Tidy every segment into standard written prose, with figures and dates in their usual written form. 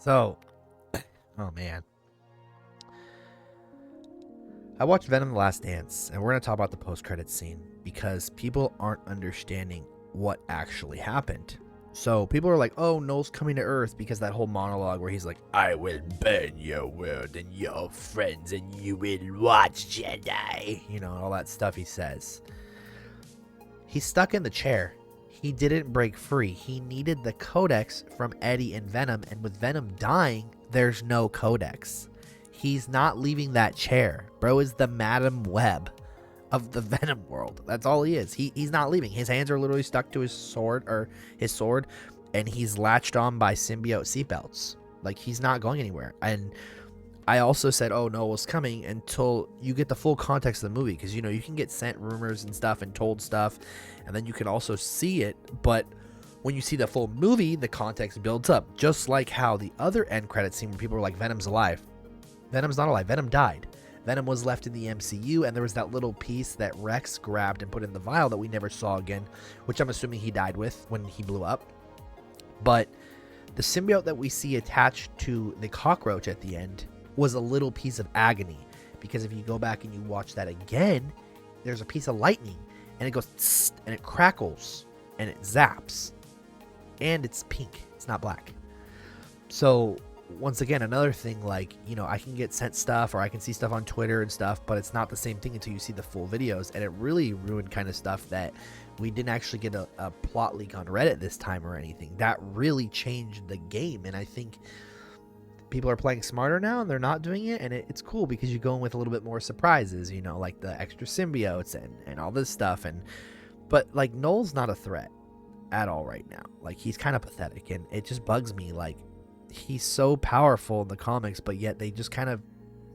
So, oh man. I watched Venom The Last Dance, and we're going to talk about the post-credits scene because people aren't understanding what actually happened. So people are like, oh, Knull's coming to Earth because that whole monologue where he's like, I will burn your world and your friends and you will watch Jedi. You know, all that stuff he says. He's stuck in the chair. He didn't break free. He needed the codex from Eddie and Venom, and with Venom dying, there's no codex. He's not leaving that chair. Bro is the Madam Web of the Venom world. That's all he is. He's not leaving. His hands are literally stuck to his sword, and he's latched on by symbiote seatbelts. Like, he's not going anywhere. And I also said, oh, no, what's coming until you get the full context of the movie. Because, you know, you can get sent rumors and stuff and told stuff, and then you can also see it. But when you see the full movie, the context builds up. Just like how the other end credit scene where people were like, Venom's alive. Venom's not alive. Venom died. Venom was left in the MCU, and there was that little piece that Rex grabbed and put in the vial that we never saw again, which I'm assuming he died with when he blew up. But the symbiote that we see attached to the cockroach at the end was a little piece of agony, because if you go back and you watch that again, there's a piece of lightning, and it goes tss, and it crackles, and it zaps, and it's pink. It's not black. So once again, another thing, like, you know, I can get sent stuff or I can see stuff on Twitter and stuff, but it's not the same thing until you see the full videos, and it really ruined kind of stuff that we didn't actually get a plot leak on Reddit this time or anything. That really changed the game, and I think people are playing smarter now and they're not doing it, and it's cool because you go in with a little bit more surprises, you know, like the extra symbiotes and all this stuff. But like, Knull's not a threat at all right now. Like, he's kind of pathetic, and it just bugs me. Like, he's so powerful in the comics, but yet they just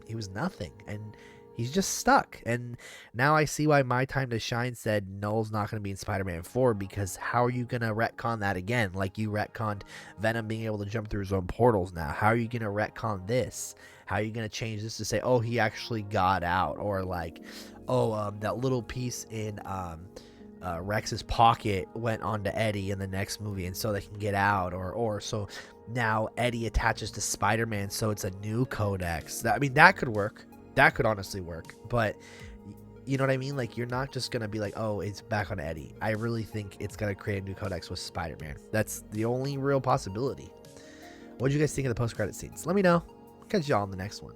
he was nothing, and he's just stuck. And now I see why My Time to Shine said Knull's not going to be in Spider-Man 4, because how are you going to retcon that again? Like, you retconned Venom being able to jump through his own portals now. How are you going to retcon this? How are you going to change this to say, oh, he actually got out? Or like, oh, that little piece in Rex's pocket went on to Eddie in the next movie, and so they can get out, or so now Eddie attaches to Spider-Man, so it's a new codex. I mean, that could work. That could honestly work, but you know what I mean? Like, you're not just gonna be like, oh, it's back on Eddie. I really think it's gonna create a new codex with Spider-Man. That's the only real possibility. What do you guys think of the post-credit scenes? Let me know. Catch y'all on the next one.